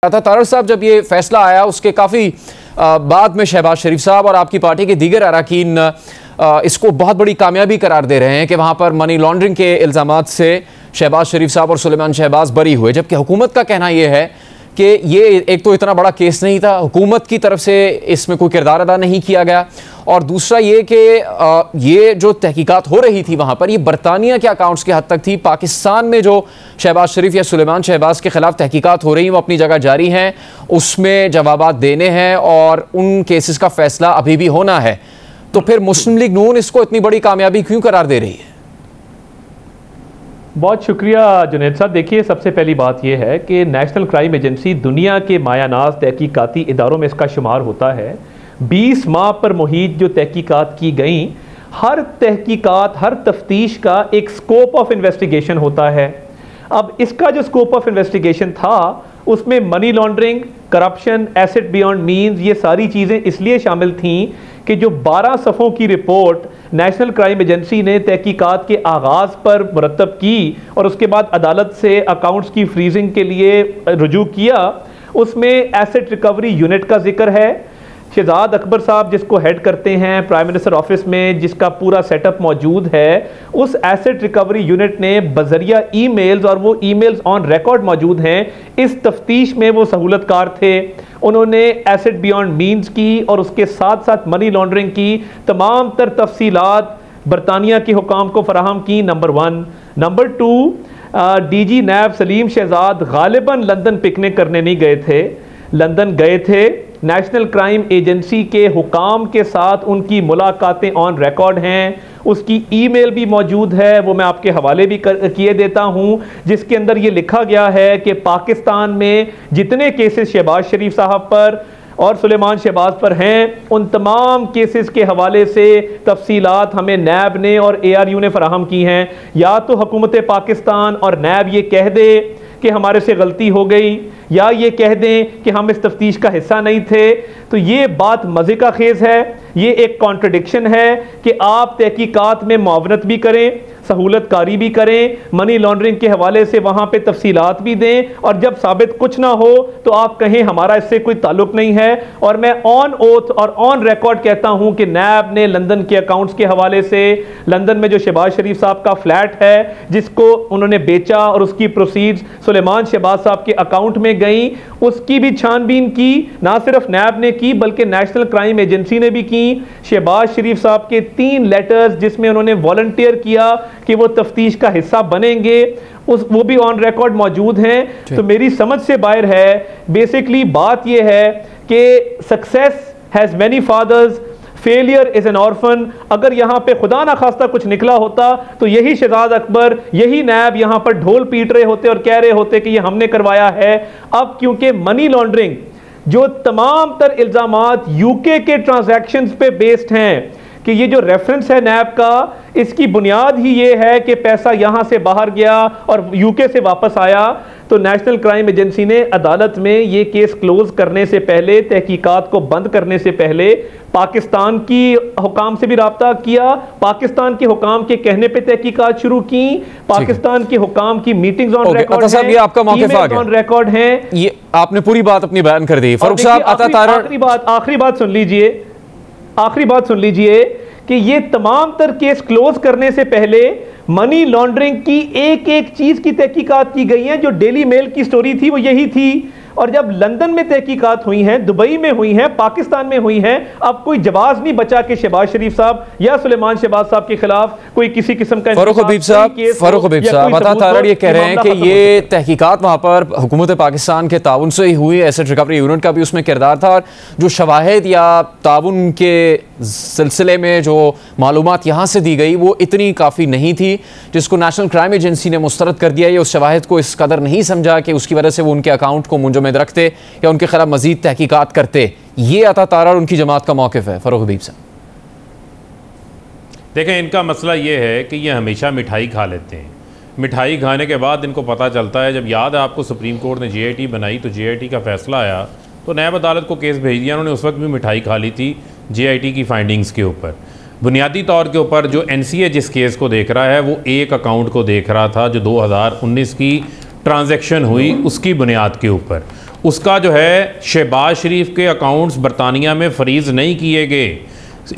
तारड़ साहब, जब ये फैसला आया उसके काफ़ी बाद में शहबाज शरीफ साहब और आपकी पार्टी के दीगर अरकान इसको बहुत बड़ी कामयाबी करार दे रहे हैं कि वहाँ पर मनी लॉन्ड्रिंग के इल्ज़ामात से शहबाज शरीफ साहब और सुलेमान शहबाज बरी हुए, जबकि हुकूमत का कहना यह है कि ये एक तो इतना बड़ा केस नहीं था, हुकूमत की तरफ से इसमें कोई किरदार अदा नहीं किया गया, और दूसरा ये कि ये जो तहकीकात हो रही थी वहाँ पर ये बरतानिया के अकाउंट्स की हद तक थी। पाकिस्तान में जो शहबाज शरीफ या सुलेमान शहबाज के ख़िलाफ़ तहकीकात हो रही हैं वो अपनी जगह जारी हैं, उसमें जवाबात देने हैं और उन केसेस का फ़ैसला अभी भी होना है। तो फिर मुस्लिम लीग नून इसको इतनी बड़ी कामयाबी क्यों करार दे रही है? बहुत शुक्रिया जुनैद साहब। देखिए, सबसे पहली बात यह है कि नेशनल क्राइम एजेंसी दुनिया के मायानाज तहकीकाती इदारों में इसका शुमार होता है। 20 माह पर मुहित जो तहकीकात की गई, हर तहकीकात, हर तफ्तीश का एक स्कोप ऑफ इन्वेस्टिगेशन होता है। अब इसका जो स्कोप ऑफ इन्वेस्टिगेशन था उसमें money laundering, corruption, asset beyond means, ये सारी चीज़ें इसलिए शामिल थीं कि जो 12 सफ़ों की रिपोर्ट नेशनल क्राइम एजेंसी ने तहकीकात के आगाज़ पर मुरतब की और उसके बाद अदालत से अकाउंट्स की फ्रीजिंग के लिए रुजू किया, उसमें एसेट रिकवरी यूनिट का जिक्र है। शहजाद अकबर साहब जिसको हेड करते हैं प्राइम मिनिस्टर ऑफिस में, जिसका पूरा सेटअप मौजूद है, उस एसेट रिकवरी यूनिट ने बजरिया ईमेल्स, और वो ईमेल्स ऑन रिकॉर्ड मौजूद हैं, इस तफ्तीश में वो सहूलतकार थे। उन्होंने एसेट बियॉन्ड मीन्स की और उसके साथ साथ मनी लॉन्ड्रिंग की तमाम तर तफसीलात बरतानिया के हुकाम को फराहम की, नंबर 1। नंबर 2, DG नैब सलीम शहजाद गालिबन लंदन पिकनिक करने नहीं गए थे, लंदन गए थे। नेशनल क्राइम एजेंसी के हुकाम के साथ उनकी मुलाकातें ऑन रिकॉर्ड हैं, उसकी ईमेल भी मौजूद है, वो मैं आपके हवाले भी किए देता हूं, जिसके अंदर ये लिखा गया है कि पाकिस्तान में जितने केसेस शहबाज शरीफ साहब पर और सुलेमान शहबाज पर हैं, उन तमाम केसेस के हवाले से तफसीलात हमें नैब ने और ARU ने फराहम की हैं। या तो हुकूमत पाकिस्तान और नैब ये कह दे कि हमारे से गलती हो गई, या ये कह दें कि हम इस तफ्तीश का हिस्सा नहीं थे। तो ये बात मज़े का खेज़ है, ये एक कॉन्ट्रडिक्शन है कि आप तहकीकात में मुआवनत भी करें, सहूलतकारी भी करें, मनी लॉन्ड्रिंग के हवाले से वहाँ पे तफसीलात भी दें, और जब साबित कुछ ना हो तो आप कहें हमारा इससे कोई ताल्लुक नहीं है। और मैं ऑन ओथ और ऑन रिकॉर्ड कहता हूँ कि नैब ने लंदन के अकाउंट्स के हवाले से, लंदन में जो शहबाज शरीफ साहब का फ्लैट है जिसको उन्होंने बेचा और उसकी प्रोसीड्स सुलेमान शहबाज साहब के अकाउंट में गई, उसकी भी छानबीन की। ना सिर्फ नैब ने की बल्कि नेशनल क्राइम एजेंसी ने भी की। शहबाज शरीफ साहब के 3 लेटर्स जिसमें उन्होंने वॉलंटियर किया कि वो तफ्तीश का हिस्सा बनेंगे, वो भी ऑन रिकॉर्ड मौजूद हैं। तो मेरी समझ से बाहर है, बेसिकली बात यह है कि success has many fathers, failure is an orphan. अगर यहाँ पे खुदा ना खास्ता कुछ निकला होता तो यही शहजाद अकबर, यही नैब यहाँ पर ढोल पीट रहे होते और कह रहे होते कि ये हमने करवाया है। अब क्योंकि मनी लॉन्ड्रिंग जो तमाम तर इल्ज़ामात UK के ट्रांजैक्शंस पे बेस्ड हैं, कि ये जो रेफरेंस है नैब का, इसकी बुनियाद ही ये है कि पैसा यहाँ से बाहर गया और UK से वापस आया। तो नेशनल क्राइम एजेंसी ने अदालत में ये केस क्लोज करने से पहले, तहकीकात को बंद करने से पहले, पाकिस्तान की हुकाम से भी राब्ता किया, पाकिस्तान के हुकाम के कहने पे तहकीकात शुरू की, पाकिस्तान के हुकाम की मीटिंग्स ऑन रिकॉर्ड हैं, ये आपका मौक़िफ़ आ गया, ऑन रिकॉर्ड हैं। ये आपने पूरी बात अपनी बयान कर दी। फारूक साहब, आखिरी बात सुन लीजिए, आखिरी बात सुन लीजिए कि ये तमाम तर केस क्लोज करने से पहले मनी लॉन्ड्रिंग की एक एक चीज की तहकीकात की गई है। जो डेली मेल की स्टोरी थी वो यही थी, और जब लंदन में तहकीकात हुई हैं, दुबई में हुई हैं, पाकिस्तान में हुई हैं, अब कोई जवाब नहीं बचा कि शहबाज शरीफ साहब या सुलेमान शहबाज साहब के खिलाफ कोई किसी किस्म का। फारूक हबीब साहब अता तारड़ ये कह रहे हैं कि ये तहकीकात वहाँ पर हुकूमत पाकिस्तान के ताउन से ही हुई, एसेट रिकवरी यूनिट का भी उसमें किरदार था, और जो शवाहिद या ताउन के सिलसिले में जो मालूमात यहाँ से दी गई वो इतनी काफ़ी नहीं थी, जिसको नेशनल क्राइम एजेंसी ने मुस्तरद कर दिया। ये उस शवाहिद को इस कदर नहीं समझा कि उसकी वजह से वो उनके अकाउंट को मुंजमद रखते या उनके खिलाफ मजीद तहकीकात करते। ये अता तारड़ उनकी जमात का मौक़िफ़ है। फारूक हबीब साहब देखें, इनका मसला ये है कि ये हमेशा मिठाई खा लेते हैं। मिठाई खाने के बाद इनको पता चलता है, जब याद है आपको सुप्रीम कोर्ट ने JIT बनाई तो JIT का फैसला आया तो नैब अदालत को केस भेज दिया। उन्होंने उस वक्त भी मिठाई खा ली थी JIT की फाइंडिंग्स के ऊपर। बुनियादी तौर के ऊपर जो NCA जिस केस को देख रहा है वो एक अकाउंट को देख रहा था जो 2019 की ट्रांजैक्शन हुई उसकी बुनियाद के ऊपर। उसका जो है शहबाज शरीफ के अकाउंट्स बरतानिया में फ्रीज नहीं किए गए।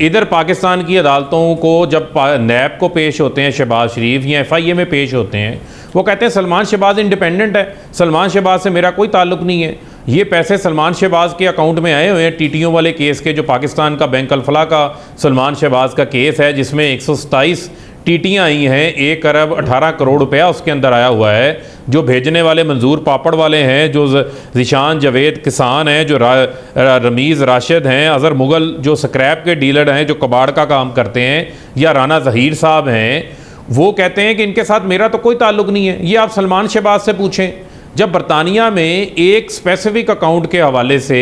इधर पाकिस्तान की अदालतों को जब नैब को पेश होते हैं शहबाज शरीफ या FIA में पेश होते हैं, वो कहते हैं सलमान शहबाज इंडिपेंडेंट है, सलमान शहबाज से मेरा कोई ताल्लुक नहीं है, ये पैसे सलमान शहबाज के अकाउंट में आए हुए हैं टीटीओ वाले केस के, जो पाकिस्तान का बैंक अल-फलाह का सलमान शहबाज का केस है जिसमें 127 टीटियाँ आई हैं, 1 अरब 18 करोड़ रुपया उसके अंदर आया हुआ है। जो भेजने वाले मंजूर पापड़ वाले हैं, जो ज़िशान जवेद किसान हैं, जो रमीज़ राशिद हैं, अज़हर मुगल जो स्क्रैप के डीलर हैं, जो कबाड़ का काम करते हैं, या राना ज़हीर साहब हैं, वो कहते हैं कि इनके साथ मेरा तो कोई ताल्लुक नहीं है। ये आप सलमान शहबाज से पूछें। जब बरतानिया में एक स्पेसिफिक अकाउंट के हवाले से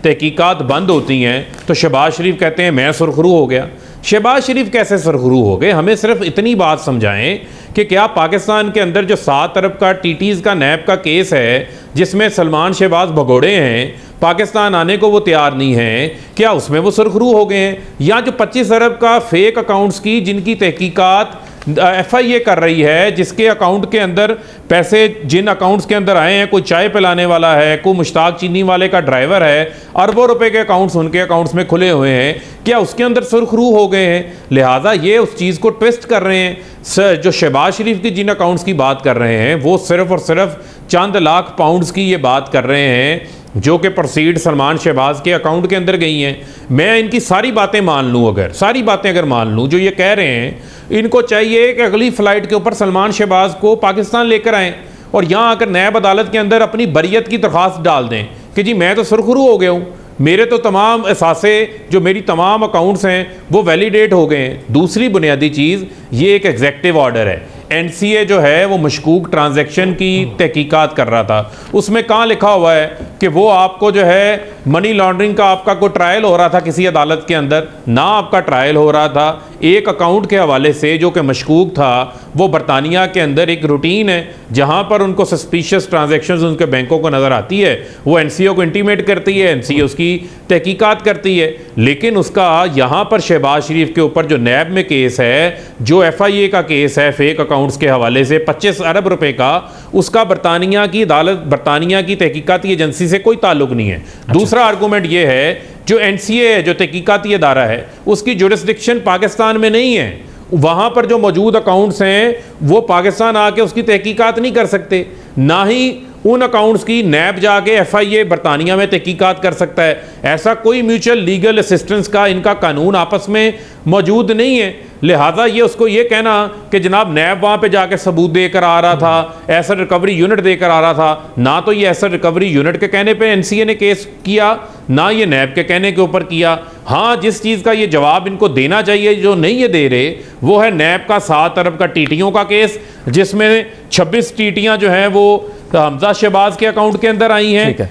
तहकीकात बंद होती हैं तो शहबाज शरीफ कहते हैं मैं सुरखरू हो गया। शहबाज शरीफ कैसे सुरखरू हो गए? हमें सिर्फ इतनी बात समझाएं कि क्या पाकिस्तान के अंदर जो 7 अरब का टीटीज़ का नैब का केस है जिसमें सलमान शहबाज भगोड़े हैं, पाकिस्तान आने को वो तैयार नहीं हैं, क्या उसमें वो सुरखरू हो गए हैं? या जो 25 अरब का फेक अकाउंट्स की जिनकी तहकीकात FIA कर रही है, जिसके अकाउंट के अंदर पैसे जिन अकाउंट्स के अंदर आए हैं, कोई चाय पिलाने वाला है, कोई मुश्ताक चीनी वाले का ड्राइवर है, अरबों रुपए के अकाउंट्स उनके अकाउंट्स में खुले हुए हैं, क्या उसके अंदर सुरखरू हो गए हैं? लिहाजा ये उस चीज़ को ट्विस्ट कर रहे हैं। जो शहबाज शरीफ की जिन अकाउंट्स की बात कर रहे हैं वो सिर्फ और सिर्फ चंद लाख पाउंड्स की ये बात कर रहे हैं जो कि प्रोसीड सलमान शहबाज के अकाउंट के अंदर गई हैं। मैं इनकी सारी बातें मान लूँ, अगर सारी बातें अगर मान लूँ जो ये कह रहे हैं, इनको चाहिए कि अगली फ़्लाइट के ऊपर सलमान शहबाज को पाकिस्तान लेकर आएँ और यहाँ आकर नैब अदालत के अंदर अपनी बरियत की दरख्वास्त डाल दें कि जी मैं तो सुरखरू हो गया हूँ, मेरे तो तमाम एसासे जो मेरी तमाम अकाउंट्स हैं वो वैलिडेट हो गए हैं। दूसरी बुनियादी चीज़, ये एक एग्जेक्टिव ऑर्डर है। NCA जो है वो मशकूक ट्रांजैक्शन की तहकीकात कर रहा था, उसमें कहाँ लिखा हुआ है कि वो आपको जो है मनी लॉन्ड्रिंग का आपका कोई ट्रायल हो रहा था किसी अदालत के अंदर? ना आपका ट्रायल हो रहा था। एक अकाउंट के हवाले से जो कि मशकूक था, वो बरतानिया के अंदर एक रूटीन है जहाँ पर उनको सस्पिशियस ट्रांजैक्शंस उनके बैंकों को नज़र आती है, वो NCA को इंटीमेट करती है, NCA उसकी तहकीकात करती है। लेकिन उसका यहाँ पर शहबाज शरीफ के ऊपर जो नैब में केस है, जो FIA का केस है फेक अकाउंट्स के हवाले से 25 अरब रुपए का, उसका बरतानिया की अदालत, बरतानिया की तहकीकाती एजेंसी से कोई ताल्लुक नहीं है। दूसरा आर्गूमेंट ये है जो NCA है, जो तहकीकाती अदारा है, उसकी जुरिस्डिक्शन पाकिस्तान में नहीं है। वहाँ पर जो मौजूद अकाउंट्स हैं वो पाकिस्तान आके उसकी तहकीकात नहीं कर सकते, ना ही उन अकाउंट्स की नैब जाके FIA बरतानिया में तहकीकात कर सकता है। ऐसा कोई म्यूचुअल लीगल असिस्टेंस का इनका कानून आपस में मौजूद नहीं है। लिहाजा ये उसको ये कहना कि जनाब नैब वहाँ पे जाके सबूत देकर आ रहा था, एसेट रिकवरी यूनिट देकर आ रहा था, ना तो ये एसेट रिकवरी यूनिट के कहने पे NCA ने केस किया, ना ये नैब के कहने के ऊपर किया। हाँ, जिस चीज़ का ये जवाब इनको देना चाहिए जो नहीं ये दे रहे, वो है नैब का 7 अरब का टीटियों का केस, जिसमें 26 टीटियाँ जो हैं वो हमजा शहबाज के अकाउंट के अंदर आई हैं।